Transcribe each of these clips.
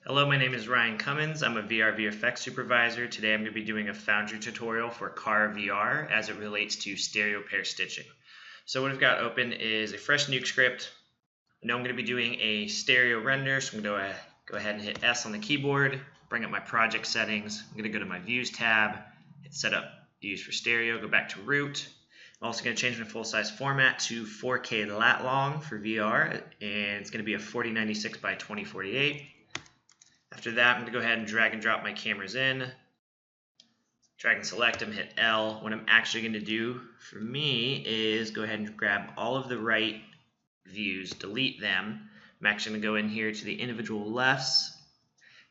Hello, my name is Ryan Cummings. I'm a VR VFX supervisor. Today I'm going to be doing a Foundry tutorial for Cara VR as it relates to stereo pair stitching. So what I've got open is a fresh nuke script. I know I'm going to be doing a stereo render, so I'm going to go ahead and hit S on the keyboard, bring up my project settings. I'm going to go to my Views tab, hit Setup Views for Stereo, go back to Root. I'm also going to change my full-size format to 4K lat long for VR, and it's going to be a 4096 by 2048. After that, I'm going to go ahead and drag and drop my cameras in, drag and select them, hit L. What I'm actually going to do for me is go ahead and grab all of the right views, delete them. I'm actually going to go in here to the individual lefts,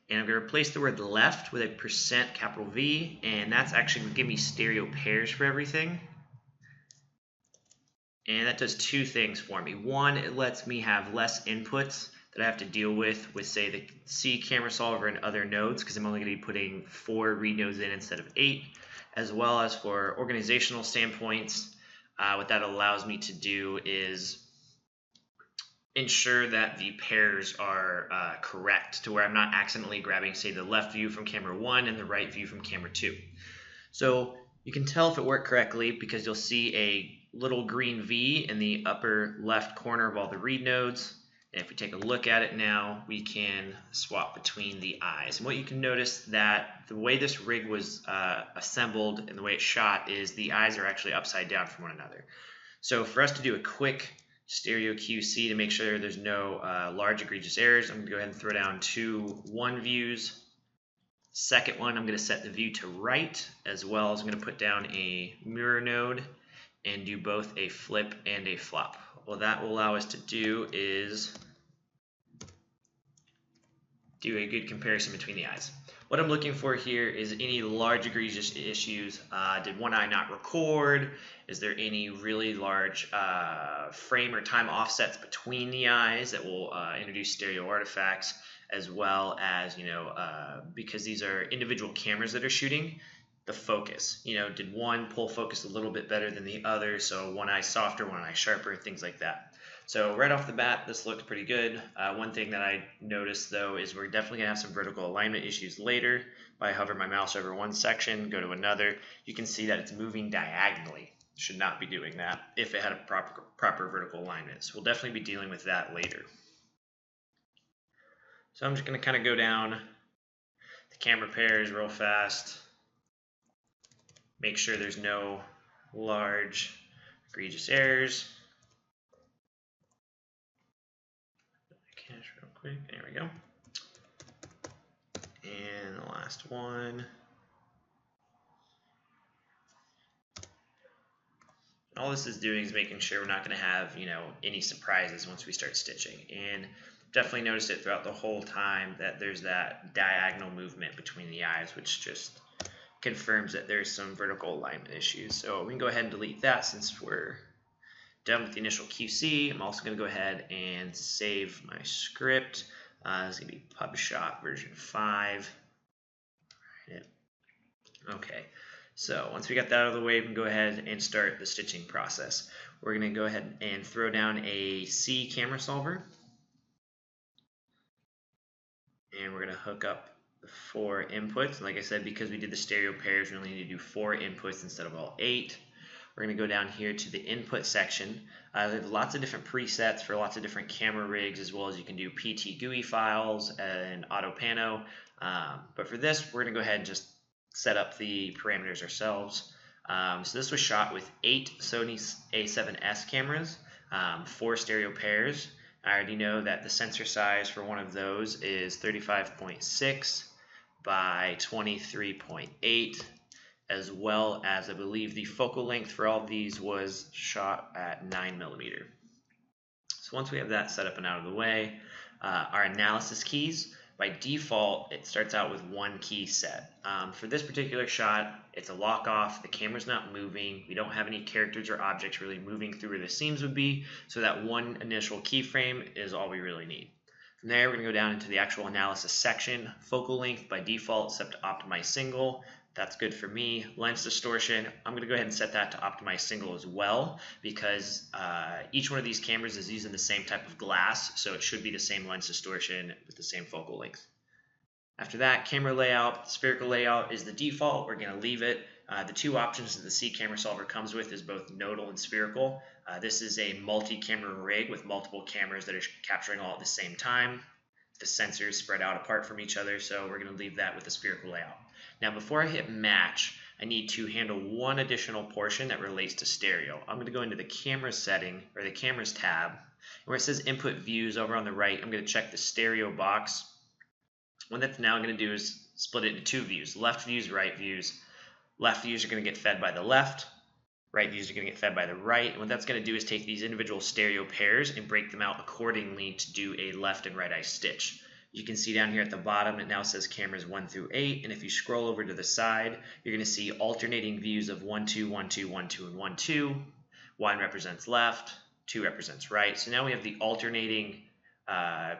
and I'm going to replace the word left with a %V, and that's actually going to give me stereo pairs for everything. And that does two things for me. One, it lets me have less inputs that I have to deal with say, the C camera solver and other nodes, because I'm only going to be putting 4 read nodes in instead of 8, as well as for organizational standpoints. What that allows me to do is ensure that the pairs are correct, to where I'm not accidentally grabbing, say, the left view from camera 1 and the right view from camera 2. So you can tell if it worked correctly because you'll see a little green V in the upper left corner of all the read nodes. And if we take a look at it now, we can swap between the eyes. And what you can notice that the way this rig was assembled and the way it's shot is the eyes are actually upside down from one another. So for us to do a quick stereo QC to make sure there's no large egregious errors, I'm going to go ahead and throw down 2 1 views. Second one, I'm going to set the view to right, as well as I'm going to put down a mirror node and do both a flip and a flop. What that will allow us to do is do a good comparison between the eyes. What I'm looking for here is any large egregious issues. Did one eye not record? Is there any really large frame or time offsets between the eyes that will introduce stereo artifacts, as well as, because these are individual cameras that are shooting, the focus. Did one pull focus a little bit better than the other? So one eye softer, one eye sharper, things like that. So right off the bat, this looks pretty good. One thing that I noticed, though, is we're definitely going to have some vertical alignment issues later. If I hover my mouse over one section, go to another, you can see that it's moving diagonally. Should not be doing that if it had a proper vertical alignment. So we'll definitely be dealing with that later. So I'm just going to kind of go down the camera pairs real fast. Make sure there's no large egregious errors. Cache real quick. There we go. And the last one. All this is doing is making sure we're not going to have, any surprises once we start stitching. And definitely noticed it throughout the whole time that there's that diagonal movement between the eyes, which just confirms that there's some vertical alignment issues. So we can go ahead and delete that since we're done with the initial QC. I'm also going to go ahead and save my script. It's going to be PubShot version 5. Okay, so once we got that out of the way, we can go ahead and start the stitching process. We're going to go ahead and throw down a C camera solver. And we're going to hook up the 4 inputs. And like I said, because we did the stereo pairs, we only need to do 4 inputs instead of all 8. We're going to go down here to the input section. There's lots of different presets for lots of different camera rigs, as well as you can do PT GUI files and auto pano. But for this, we're going to go ahead and just set up the parameters ourselves. So this was shot with 8 Sony A7S cameras, 4 stereo pairs. I already know that the sensor size for one of those is 35.6 by 23.8, as well as I believe the focal length for all of these was shot at 9mm. So once we have that set up and out of the way, our analysis keys, by default, it starts out with 1 key set. For this particular shot, it's a lock off. The camera's not moving. We don't have any characters or objects really moving through where the seams would be. So that one initial keyframe is all we really need. From there, we're going to go down into the actual analysis section. Focal length by default set to optimize single. That's good for me. Lens distortion, I'm going to go ahead and set that to optimize single as well, because each one of these cameras is using the same type of glass, so it should be the same lens distortion with the same focal length. After that, camera layout, spherical layout is the default. We're going to leave it. The two options that the C camera solver comes with is both nodal and spherical. This is a multi-camera rig with multiple cameras that are capturing all at the same time. The sensors spread out apart from each other, so we're going to leave that with the spherical layout. Now, before I hit match, I need to handle one additional portion that relates to stereo. I'm going to go into the camera setting, or the cameras tab, where it says input views over on the right. I'm going to check the stereo box. What that's now going to do is split it into two views, left views, right views. Left views are going to get fed by the left, right views are going to get fed by the right. And what that's going to do is take these individual stereo pairs and break them out accordingly to do a left and right eye stitch. You can see down here at the bottom it now says cameras 1 through 8, and if you scroll over to the side, you're going to see alternating views of 1, 2, 1, 2, 1, 2, and 1, 2. 1 represents left, 2 represents right. So now we have the alternating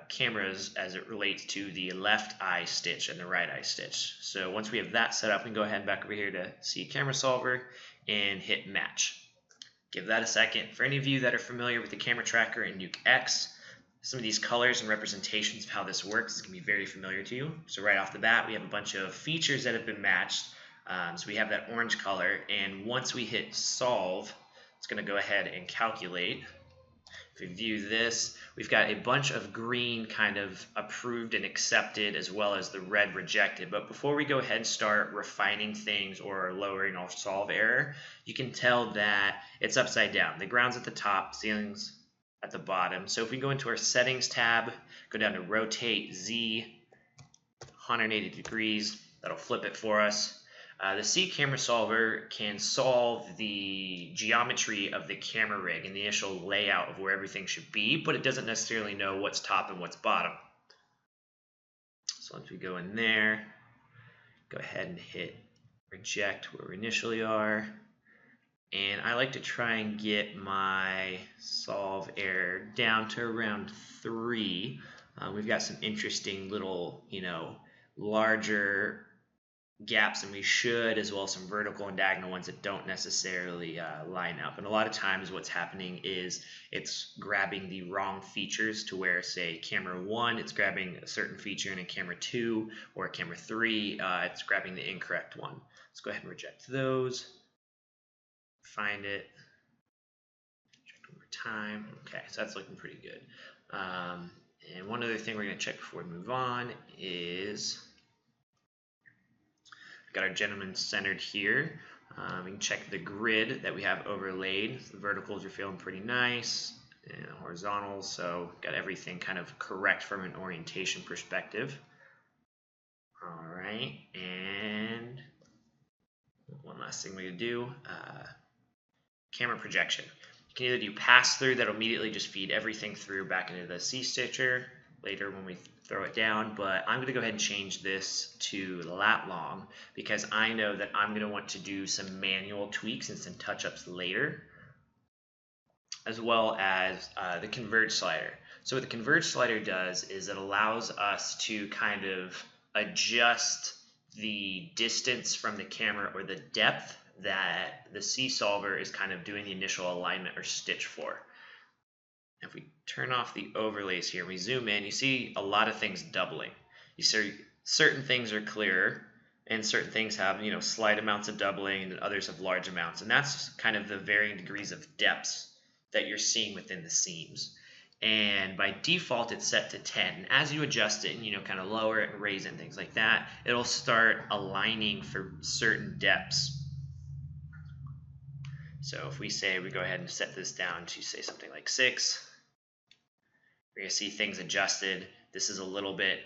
cameras as it relates to the left eye stitch and the right eye stitch. So once we have that set up, we can go ahead and back over here to C camera solver and hit match. Give that a second. For any of you that are familiar with the camera tracker in Nuke X, some of these colors and representations of how this works is going to be very familiar to you. So right off the bat, we have a bunch of features that have been matched. So we have that orange color, and once we hit solve, it's going to go ahead and calculate. If we view this, we've got a bunch of green kind of approved and accepted, as well as the red rejected. But before we go ahead and start refining things or lowering our solve error, you can tell that it's upside down. The ground's at the top, ceiling's at the bottom. So if we go into our settings tab, go down to rotate Z 180 degrees, that'll flip it for us. The C camera solver can solve the geometry of the camera rig and the initial layout of where everything should be, but it doesn't necessarily know what's top and what's bottom. So once we go in there, go ahead and hit reject where we initially are. And I like to try and get my solve error down to around 3. We've got some interesting little, larger gaps than we should, as well as some vertical and diagonal ones that don't necessarily line up. And a lot of times what's happening is it's grabbing the wrong features, to where, say, camera 1, it's grabbing a certain feature, and in camera 2 or camera 3, it's grabbing the incorrect one. Let's go ahead and reject those. Find it. Check one more time. Okay, so that's looking pretty good. And one other thing we're going to check before we move on is got our gentleman centered here. We can check the grid that we have overlaid. So the verticals are feeling pretty nice, and horizontals, so got everything kind of correct from an orientation perspective. All right, and one last thing we can do, camera projection. You can either do pass through, that'll immediately just feed everything through back into the C stitcher later when we throw it down, but I'm going to go ahead and change this to lat long, because I know that I'm going to want to do some manual tweaks and some touch-ups later, as well as the Converge Slider. So what the Converge Slider does is it allows us to kind of adjust the distance from the camera, or the depth that the C solver is kind of doing the initial alignment or stitch for. If we turn off the overlays here, we zoom in, you see a lot of things doubling. You see certain things are clearer, and certain things have, slight amounts of doubling, and others have large amounts. And that's kind of the varying degrees of depths that you're seeing within the seams. And by default, it's set to 10. And as you adjust it and, kind of lower it and raise it and things like that, it'll start aligning for certain depths. So if we say we go ahead and set this down to, say, something like 6, we're going to see things adjusted. This is a little bit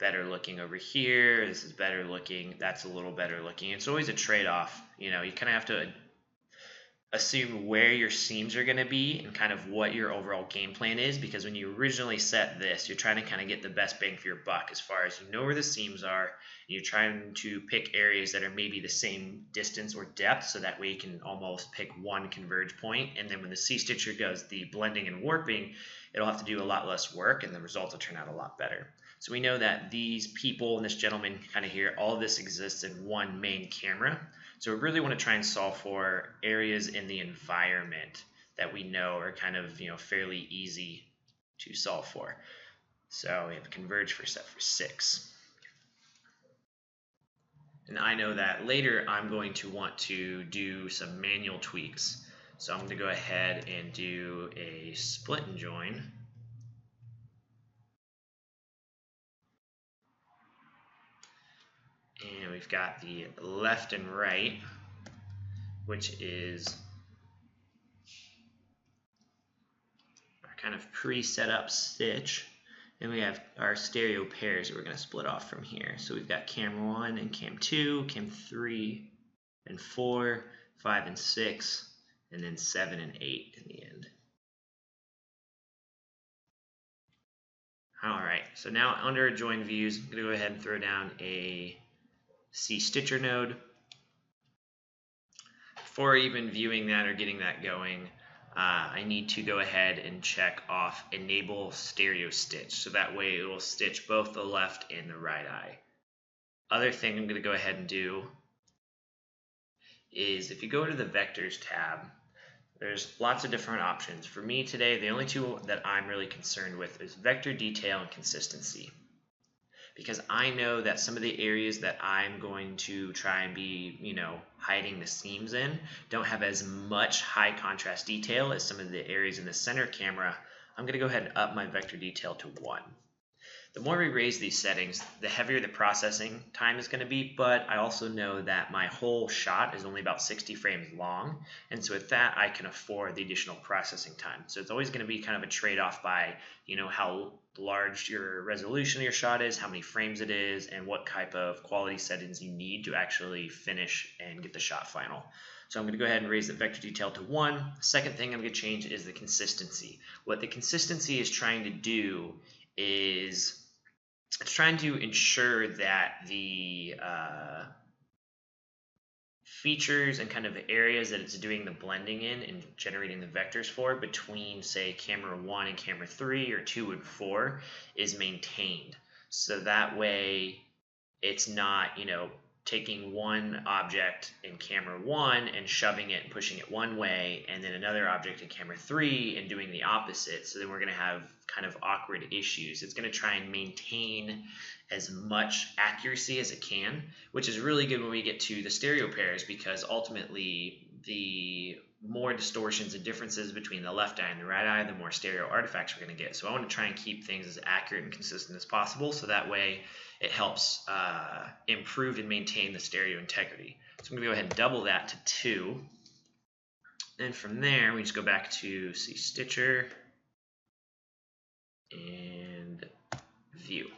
better looking over here. This is better looking. That's a little better looking. It's always a trade-off. You kind of have to assume where your seams are going to be and kind of what your overall game plan is, because when you originally set this, you're trying to kind of get the best bang for your buck, as far as where the seams are, and you're trying to pick areas that are maybe the same distance or depth, so that way you can almost pick one converge point, and then when the C stitcher does the blending and warping, it'll have to do a lot less work, and the results will turn out a lot better. So we know that these people and this gentleman kind of here, all of this exists in one main camera. So we really want to try and solve for areas in the environment that we know are kind of, fairly easy to solve for. So we have Converge for set for 6. And I know that later I'm going to want to do some manual tweaks. So I'm going to go ahead and do a split and join. And we've got the left and right, which is our kind of pre-set up stitch. And we have our stereo pairs that we're going to split off from here. So we've got cam 1 and cam 2, cam 3 and 4, 5 and 6, and then 7 and 8 in the end. Alright, so now under join views, I'm going to go ahead and throw down a C Stitcher node. Before even viewing that or getting that going, I need to go ahead and check off enable stereo stitch, so that way it will stitch both the left and the right eye. Other thing I'm going to go ahead and do is if you go to the vectors tab, there's lots of different options. For me today, the only two that I'm really concerned with is vector detail and consistency. Because I know that some of the areas that I'm going to try and be, hiding the seams in don't have as much high contrast detail as some of the areas in the center camera. I'm going to go ahead and up my vector detail to 1. The more we raise these settings, the heavier the processing time is going to be, but I also know that my whole shot is only about 60 frames long, and so with that I can afford the additional processing time. So it's always going to be kind of a trade-off by, how large your resolution of your shot is, how many frames it is, and what type of quality settings you need to actually finish and get the shot final. So I'm going to go ahead and raise the vector detail to 1. The second thing I'm going to change is the consistency. What the consistency is trying to do is it's trying to ensure that the features and kind of areas that it's doing the blending in and generating the vectors for between, say, camera 1 and camera 3 or 2 and 4 is maintained. So that way it's not, taking one object in camera 1 and shoving it and pushing it one way, and then another object in camera 3 and doing the opposite. So then we're going to have kind of awkward issues. It's going to try and maintain as much accuracy as it can, which is really good when we get to the stereo pairs, because ultimately the more distortions and differences between the left eye and the right eye, the more stereo artifacts we're going to get. So I want to try and keep things as accurate and consistent as possible, so that way it helps improve and maintain the stereo integrity. So I'm going to go ahead and double that to 2. Then from there, we just go back to C Stitcher and view.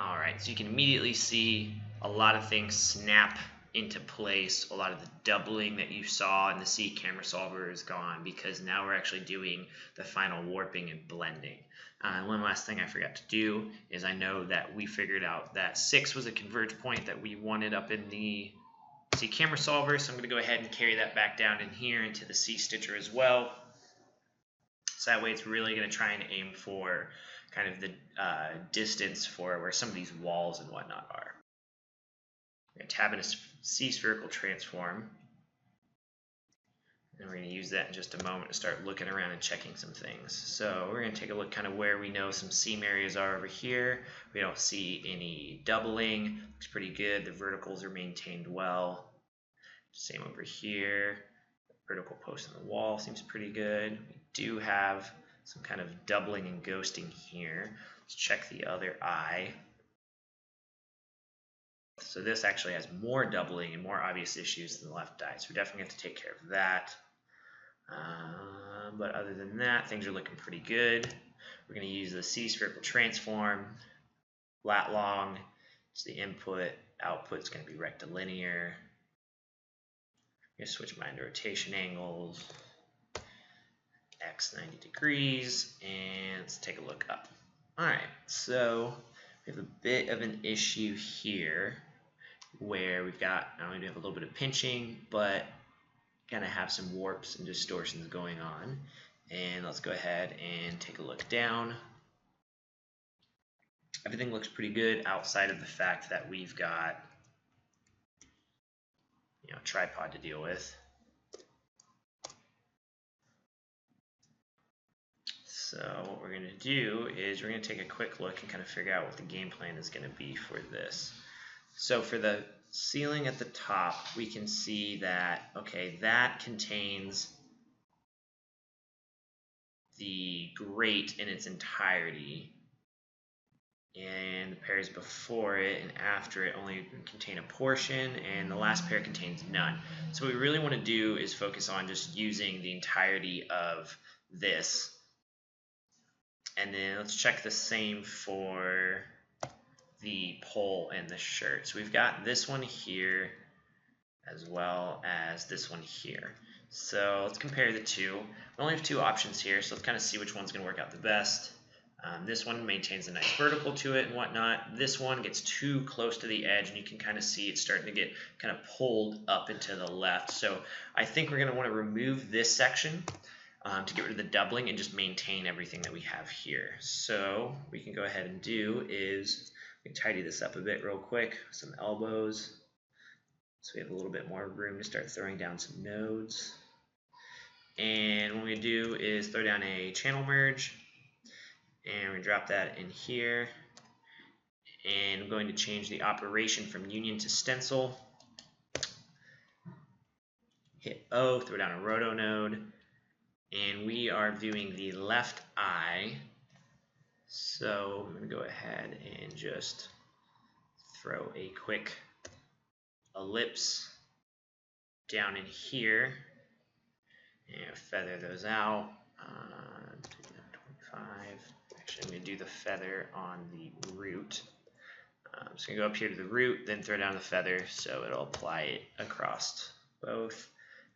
Alright, so you can immediately see a lot of things snap into place. A lot of the doubling that you saw in the C camera solver is gone, because now we're actually doing the final warping and blending. One last thing I forgot to do is I know that we figured out that 6 was a converge point that we wanted up in the C camera solver, so I'm going to go ahead and carry that back down in here into the C Stitcher as well. So that way it's really going to try and aim for kind of the distance for where some of these walls and whatnot are. We're going to tab into C spherical transform, and we're going to use that in just a moment to start looking around and checking some things. So we're going to take a look kind of where we know some seam areas are over here. We don't see any doubling. Looks pretty good. The verticals are maintained well. Same over here. The vertical post on the wall seems pretty good. We do have some kind of doubling and ghosting here. Let's check the other eye. So this actually has more doubling and more obvious issues than the left eye. So we definitely have to take care of that. But other than that, things are looking pretty good. We're going to use the C spherical transform, lat long. It's the input. Output's going to be rectilinear. I'm going to switch mine to rotation angles. X 90 degrees, and let's take a look up. Alright, so we have a bit of an issue here where we've got, not only do we have a little bit of pinching, but kind of have some warps and distortions going on. And let's go ahead and take a look down. Everything looks pretty good outside of the fact that we've got, a tripod to deal with. So what we're going to do is we're going to take a quick look and kind of figure out what the game plan is going to be for this. So for the ceiling at the top, we can see that, okay, that contains the grate in its entirety, and the pairs before it and after it only contain a portion, and the last pair contains none. So what we really want to do is focus on just using the entirety of this. And then let's check the same for the pole and the shirt. So we've got this one here as well as this one here. So let's compare the two. We only have two options here, so let's kind of see which one's going to work out the best. This one maintains a nice vertical to it and whatnot. This one gets too close to the edge, and you can kind of see it's starting to get kind of pulled up into the left. So I think we're going to want to remove this section to get rid of the doubling and just maintain everything that we have here. So what we can go ahead and do is we can tidy this up a bit real quick, some elbows, so we have a little bit more room to start throwing down some nodes. And what we do is throw down a channel merge, and we drop that in here. And I'm going to change the operation from union to stencil. Hit O, throw down a roto node, and we are viewing the left eye. So I'm going to go ahead and just throw a quick ellipse down in here and feather those out. 25. Actually, I'm going to do the feather on the root. I'm just going to go up here to the root, then throw down the feather so it'll apply it across both.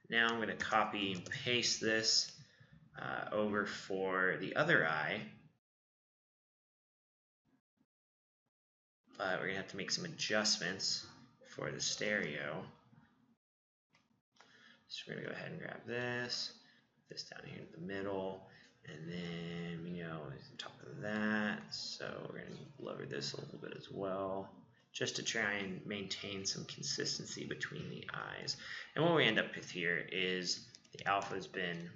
Now I'm going to copy and paste this over for the other eye. But we're going to have to make some adjustments for the stereo. So we're going to go ahead and grab this down here in the middle, and then we know on top of that. So we're going to lower this a little bit as well, just to try and maintain some consistency between the eyes. And what we end up with here is the alpha has been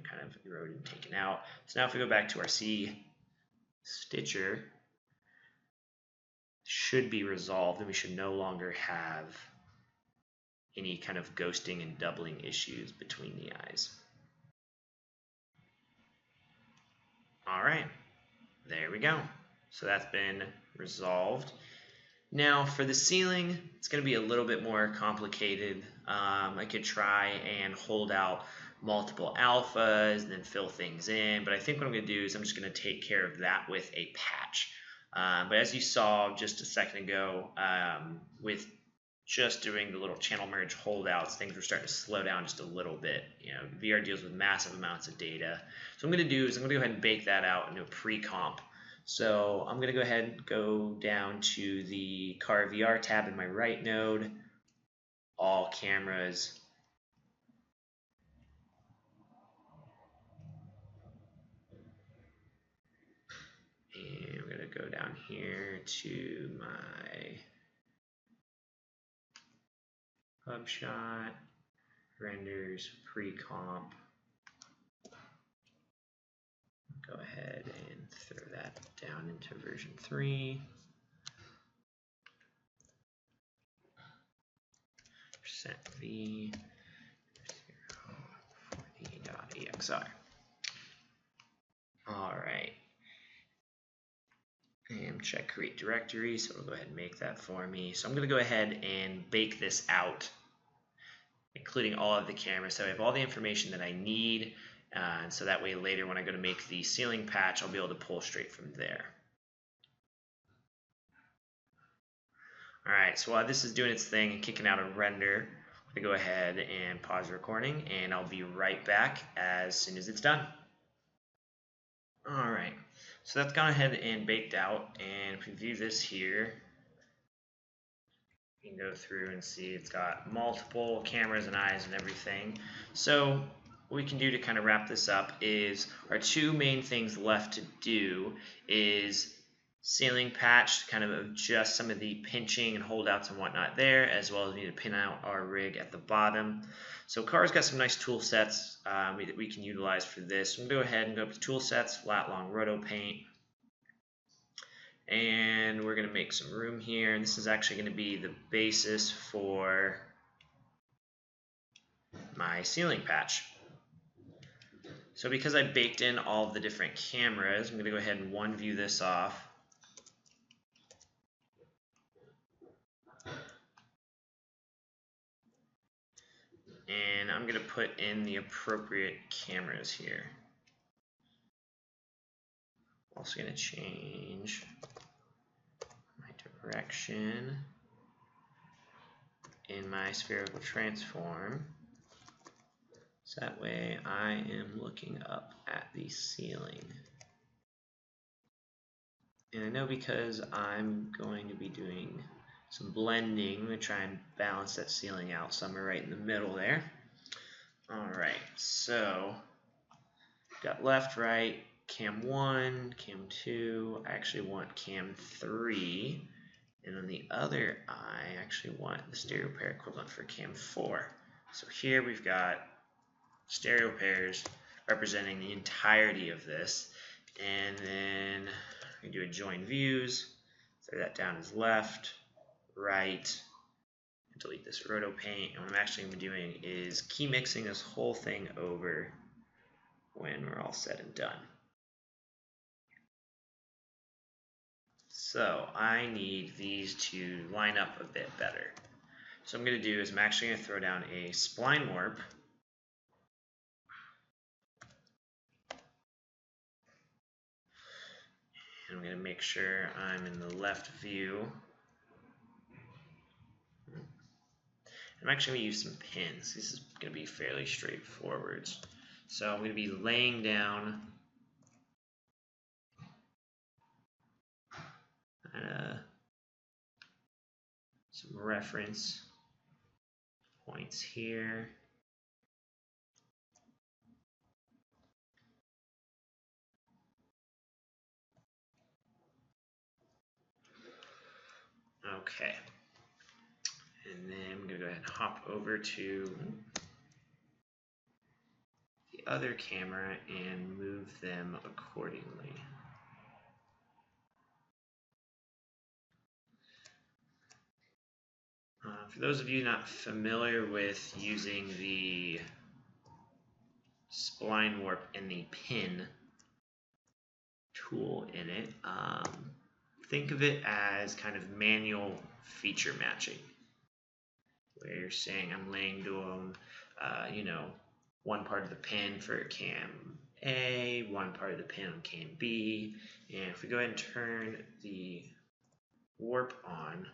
kind of eroded and taken out. So now if we go back to our C stitcher, should be resolved, and we should no longer have any kind of ghosting and doubling issues between the eyes. All right, there we go. So that's been resolved. Now for the ceiling, it's going to be a little bit more complicated. I could try and hold out multiple alphas and then fill things in, but I think what I'm going to do is I'm just going to take care of that with a patch. But as you saw just a second ago, with just doing the little channel merge holdouts, things were starting to slow down just a little bit. VR deals with massive amounts of data. So what I'm going to do is I'm going to go ahead and bake that out into a pre-comp. So I'm going to go ahead and go down to the Cara VR tab in my right node, all cameras. And we're going to go down here to my hub shot, renders, pre-comp. Go ahead and throw that down into version 3. %v 0.exr. All right. And check create directory, so we'll go ahead and make that for me. So I'm going to go ahead and bake this out, including all of the cameras, so I have all the information that I need, and so that way later when I go to make the ceiling patch, I'll be able to pull straight from there. Alright, so while this is doing its thing and kicking out a render, I'm going to go ahead and pause recording, and I'll be right back as soon as it's done. Alright, so that's gone ahead and baked out, and if we view this here, you can go through and see it's got multiple cameras and eyes and everything. So what we can do to kind of wrap this up is our two main things left to do is ceiling patch to kind of adjust some of the pinching and holdouts and whatnot there, as well as we need to pin out our rig at the bottom. So Cara's got some nice tool sets that we can utilize for this. We'll go ahead and go up to tool sets, flat long roto paint, and we're going to make some room here. And this is actually going to be the basis for my ceiling patch. So because I baked in all of the different cameras, I'm going to go ahead and one view this off. And I'm going to put in the appropriate cameras here. Also going to change my direction in my spherical transform. So that way I am looking up at the ceiling. And I know because I'm going to be doing some blending, I'm going to try and balance that ceiling out somewhere right in the middle there. Alright, so got left, right, cam 1, cam 2, I actually want cam 3, and on the other eye I actually want the stereo pair equivalent for cam 4. So here we've got stereo pairs representing the entirety of this, and then we do a join views, throw that down as left, right, and delete this roto paint. And what I'm actually going to be doing is key mixing this whole thing over when we're all said and done. So I need these to line up a bit better. So what I'm going to do is I'm actually going to throw down a spline warp. And I'm going to make sure I'm in the left view. I'm actually going to use some pins. This is going to be fairly straightforward. So I'm going to be laying down some reference points here. Okay. And then I'm going to go ahead and hop over to the other camera and move them accordingly. For those of you not familiar with using the spline warp and the pin tool in it, think of it as kind of manual feature matching, where you're saying I'm laying down, one part of the pin for cam A, one part of the pin on cam B, and if we go ahead and turn the warp on,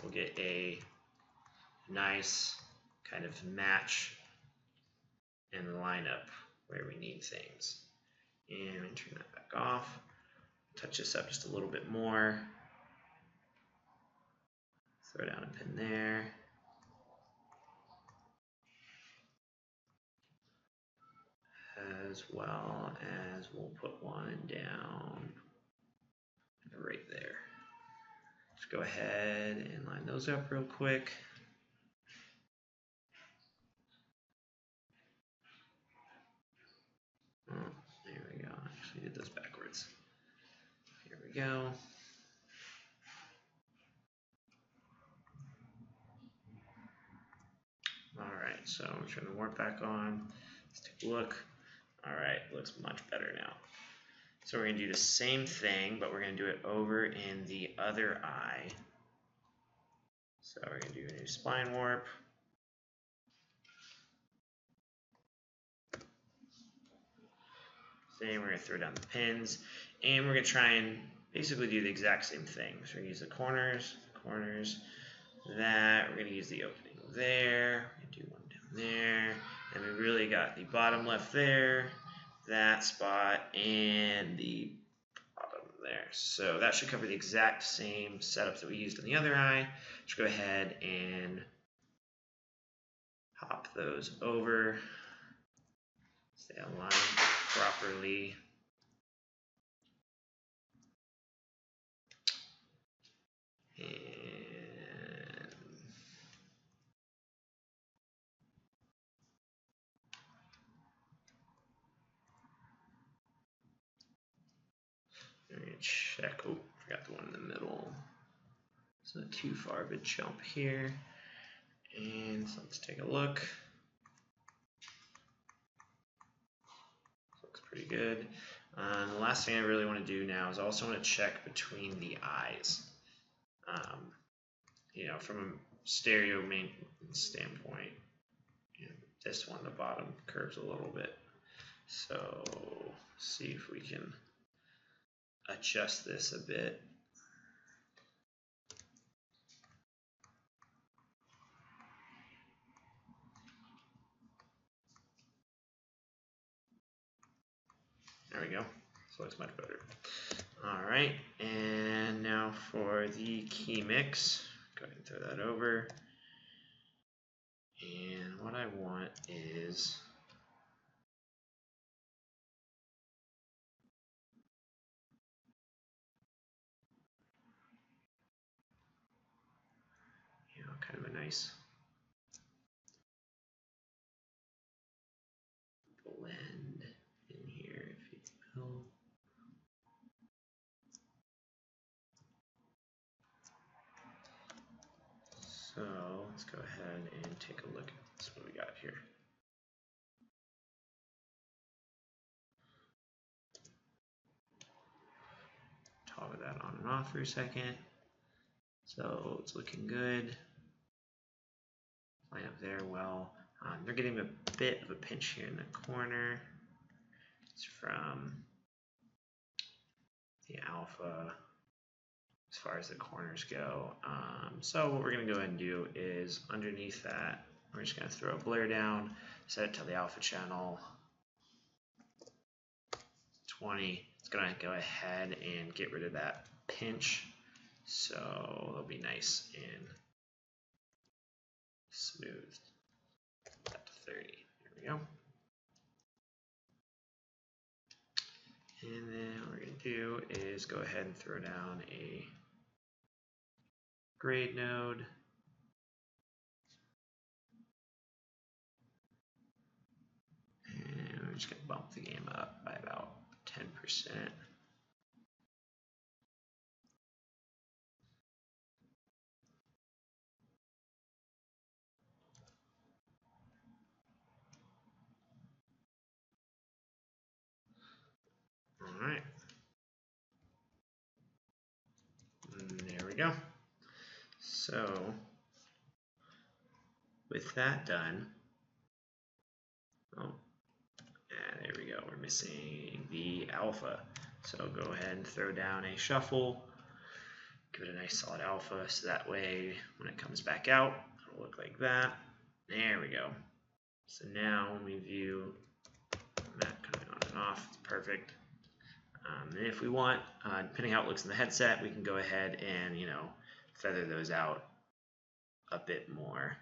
we'll get a nice kind of match and line up where we need things. And turn that back off, touch this up just a little bit more, throw down a pin there. As well as we'll put one down right there. Let's go ahead and line those up real quick. Oh, there we go. I actually did those backwards. Here we go. Alright, so I'm turn the warp back on. Let's take a look. Alright, looks much better now. So we're going to do the same thing, but we're going to do it over in the other eye. So we're going to do a new spline warp. Then we're going to throw down the pins, and we're going to try and basically do the exact same thing. So we're going to use the corners, that. We're going to use the opening there. We're going to do one down there. And we really got the bottom left there, that spot, and the bottom there. So that should cover the exact same setups that we used on the other eye. Let's go ahead and hop those over. Stay aligned properly. And I'm going to check. Oh, forgot the one in the middle. So too far of a jump here. And so let's take a look. Looks pretty good. The last thing I really want to do now is I also want to check between the eyes. You know, from a stereo maintenance standpoint, you know, this one, the bottom, curves a little bit. So see if we can adjust this a bit. There we go. So it looks much better. All right, and now for the key mix, go ahead and throw that over. And what I want is kind of a nice blend in here, if you will. So let's go ahead and take a look at this, what we got here. Toggle that on and off for a second. So it's looking good. Line up there well. They're getting a bit of a pinch here in the corner. It's from the alpha as far as the corners go. So what we're going to go ahead and do is underneath that, we're just going to throw a blur down, set it to the alpha channel 20. It's going to go ahead and get rid of that pinch. So it'll be nice and smooth. That to 30. There we go. And then what we're going to do is go ahead and throw down a grade node. And we're just going to bump the game up by about 10%. All right. And there we go. So with that done, and there we go, we're missing the alpha. So go ahead and throw down a shuffle, give it a nice solid alpha, so that way when it comes back out, it'll look like that. There we go. So now when we view that coming on and off, it's perfect. And if we want, depending how it looks in the headset, we can go ahead and, you know, feather those out a bit more.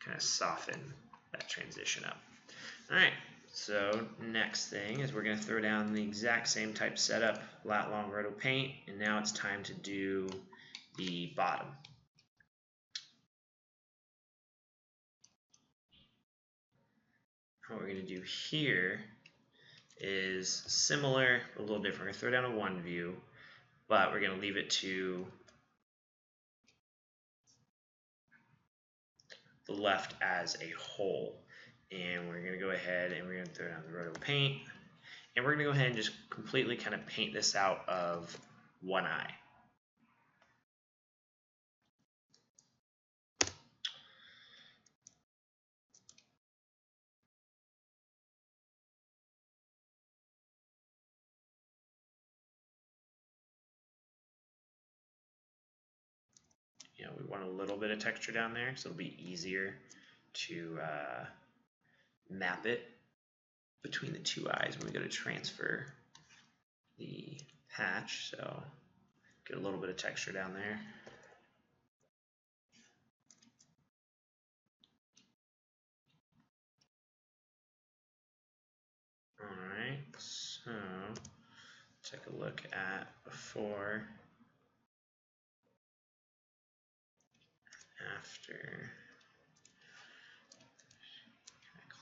Kind of soften that transition up. All right, so next thing is we're going to throw down the exact same type setup, lat long roto paint, and now it's time to do the bottom. What we're going to do here is similar, a little different. We're going to throw down a one view, but we're going to leave it to the left as a whole. And we're going to go ahead and we're going to throw down the roto paint. And we're going to go ahead and just completely kind of paint this out of one eye. You know, we want a little bit of texture down there, so it'll be easier to map it between the two eyes when we go to transfer the patch. So get a little bit of texture down there. Alright, so take a look at before, after.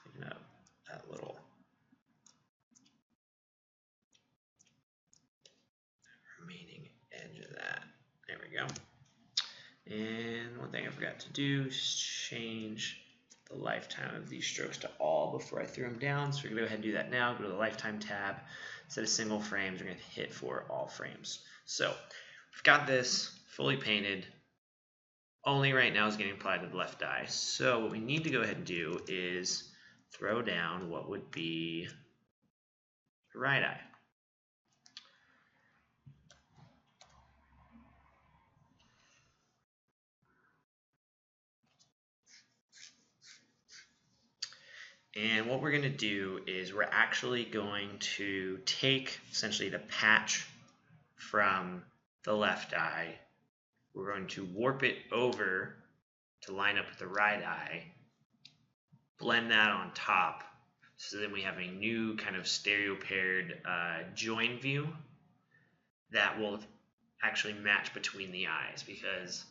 Clean up that little remaining edge of that. There we go. And one thing I forgot to do is change the lifetime of these strokes to all before I threw them down. So we're going to go ahead and do that now. Go to the lifetime tab. Instead of single frames, we're going to hit for all frames. So we've got this fully painted. Only right now is getting applied to the left eye. So what we need to go ahead and do is throw down what would be the right eye. And what we're going to do is we're actually going to take essentially the patch from the left eye. We're going to warp it over to line up with the right eye, blend that on top, so then we have a new kind of stereo paired join view that will actually match between the eyes, because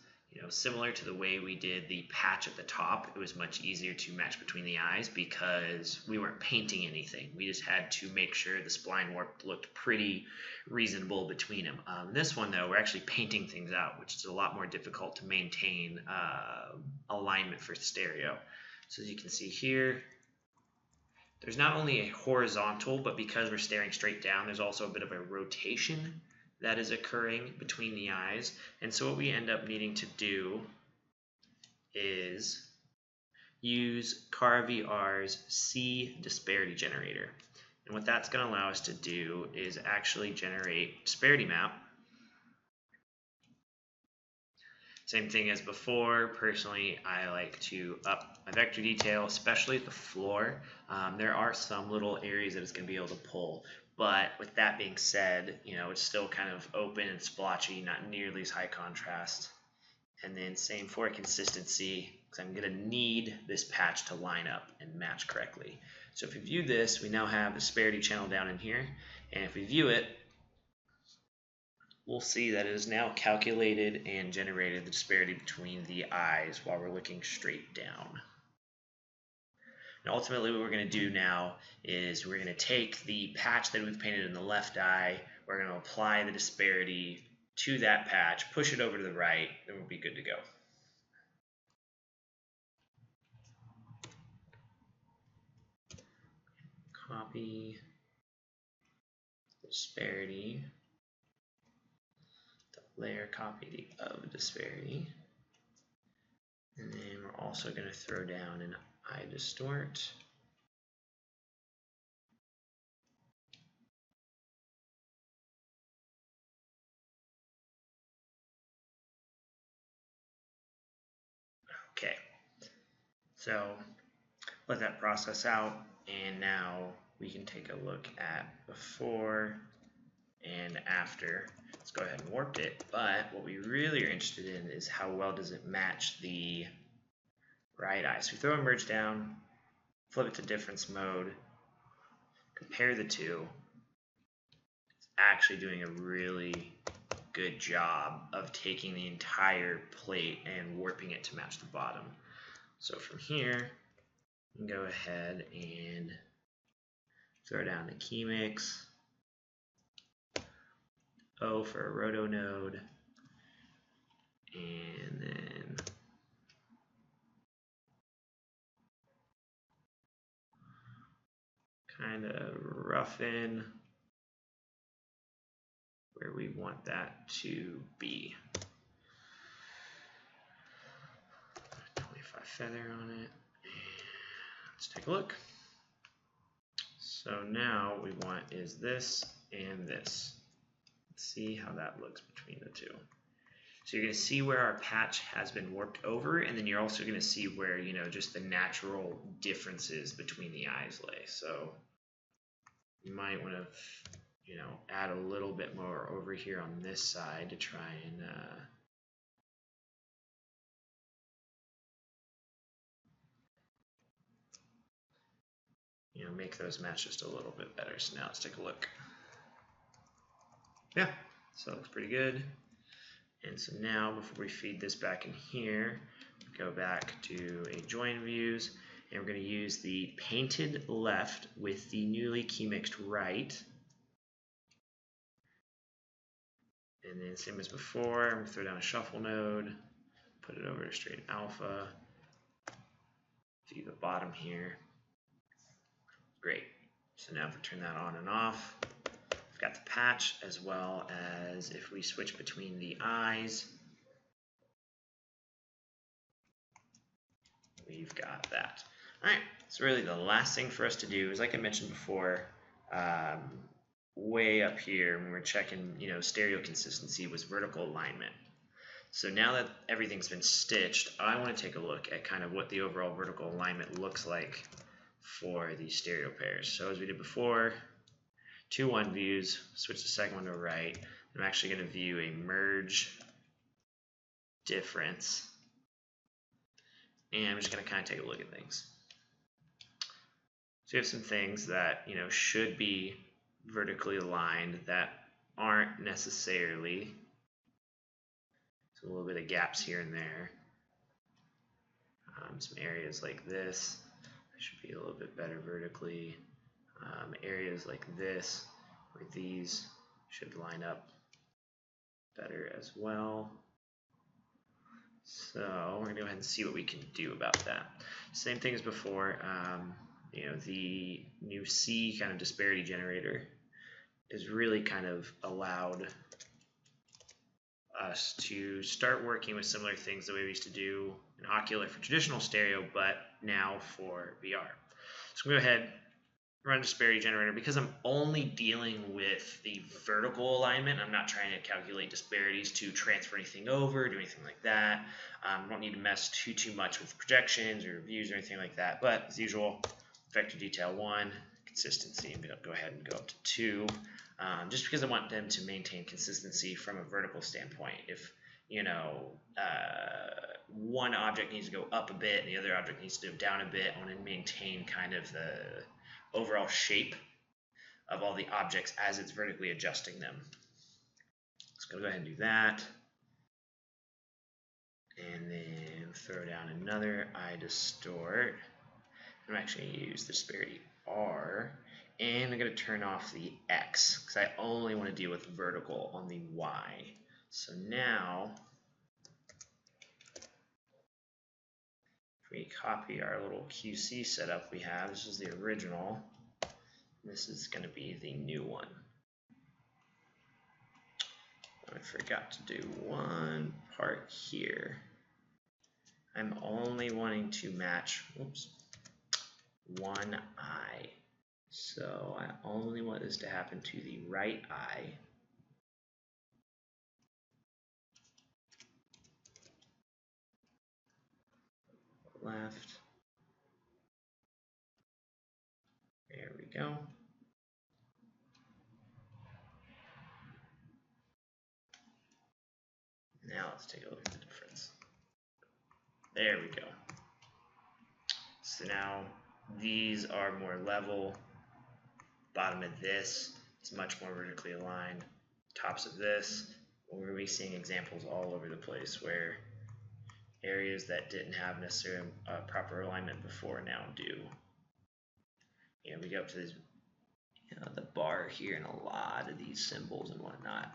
similar to the way we did the patch at the top, it was much easier to match between the eyes because we weren't painting anything. We just had to make sure the spline warp looked pretty reasonable between them. This one, though, we're actually painting things out, which is a lot more difficult to maintain alignment for stereo. So as you can see here, there's not only a horizontal, but because we're staring straight down, there's also a bit of a rotation that is occurring between the eyes. And so what we end up needing to do is use Cara VR's C disparity generator. And what that's going to allow us to do is actually generate disparity map. Same thing as before. Personally, I like to up my vector detail, especially at the floor. There are some little areas that it's going to be able to pull. But with that being said, it's still kind of open and splotchy, not nearly as high contrast. And then same for consistency, because I'm going to need this patch to line up and match correctly. So if we view this, we now have the disparity channel down in here. And if we view it, we'll see that it is now calculated and generated the disparity between the eyes while we're looking straight down. And ultimately what we're going to do now is we're going to take the patch that we've painted in the left eye, we're going to apply the disparity to that patch, push it over to the right, and we'll be good to go. Copy the disparity, the layer copy of disparity, and then we're also going to throw down an eye distort. Okay, so let that process out, and now we can take a look at before and after. Let's go ahead and warp it, but what we really are interested in is how well does it match the right eye. So we throw a merge down, flip it to difference mode, compare the two. It's actually doing a really good job of taking the entire plate and warping it to match the bottom. So from here, you can go ahead and throw down the key mix, O for a roto node, and then kind of roughen where we want that to be. 25 feather on it. Let's take a look. So now what we want is this and this. Let's see how that looks between the two. So you're going to see where our patch has been warped over, and then you're also going to see where, just the natural differences between the eyes lay. So you might want to, add a little bit more over here on this side to try and make those match just a little bit better. So now let's take a look. yeah, so it looks pretty good. And so now, before we feed this back in here, go back to a join views, and we're going to use the painted left with the newly key mixed right. And then same as before, I'm going to throw down a shuffle node, put it over to straight alpha, view the bottom here. Great. So now if we turn that on and off, we've got the patch, as well as if we switch between the eyes, we've got that. All right, so really the last thing for us to do is, like I mentioned before, way up here when we're checking, stereo consistency, was vertical alignment. So now that everything's been stitched, I want to take a look at kind of what the overall vertical alignment looks like for these stereo pairs. So as we did before, 2-1 views, switch the second one to right. I'm actually going to view a merge difference, and I'm just going to kind of take a look at things. So you have some things that should be vertically aligned that aren't necessarily. So a little bit of gaps here and there. Some areas like this should be a little bit better vertically. Areas like this, where these should line up better as well. So we're going to go ahead and see what we can do about that. Same thing as before. The new C kind of disparity generator is really kind of allowed us to start working with similar things the way we used to do in Ocular for traditional stereo, but now for VR. So I'm going to go ahead, run disparity generator. Because I'm only dealing with the vertical alignment, I'm not trying to calculate disparities to transfer anything over, do anything like that. I don't need to mess too much with projections or views or anything like that. But as usual, vector detail 1, consistency, I'm going to go ahead and go up to 2, just because I want them to maintain consistency from a vertical standpoint. If one object needs to go up a bit and the other object needs to go down a bit, I want to maintain kind of the overall shape of all the objects as it's vertically adjusting them. Let's go ahead and do that. And then throw down another I distort. I'm actually going to use the disparity R, and I'm going to turn off the X because I only want to deal with vertical on the Y. So now, if we copy our little QC setup we have, this is the original. This is going to be the new one. I forgot to do one part here. I'm only wanting to match, one eye. So I only want this to happen to the right eye. Left. There we go. Now let's take a look at the difference. There we go. So now these are more level. Bottom of this is much more vertically aligned. Tops of this, we're going to be seeing examples all over the place where areas that didn't have necessarily proper alignment before now do. We go up to this, the bar here, and a lot of these symbols and whatnot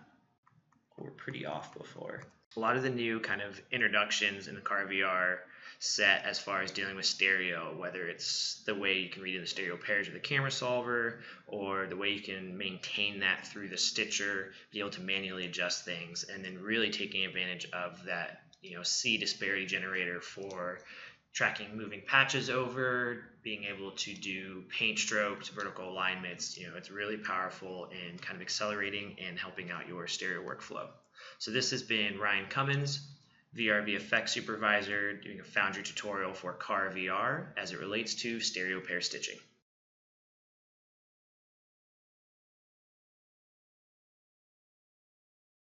were pretty off before. A lot of the new kind of introductions in the Cara VR set as far as dealing with stereo, whether it's the way you can read in the stereo pairs with the camera solver, or the way you can maintain that through the stitcher, be able to manually adjust things, and then really taking advantage of that C disparity generator for tracking moving patches over, being able to do paint strokes, vertical alignments. It's really powerful in kind of accelerating and helping out your stereo workflow. So this has been Ryan Cummings, VR VFX supervisor, doing a Foundry tutorial for Cara VR as it relates to stereo pair stitching.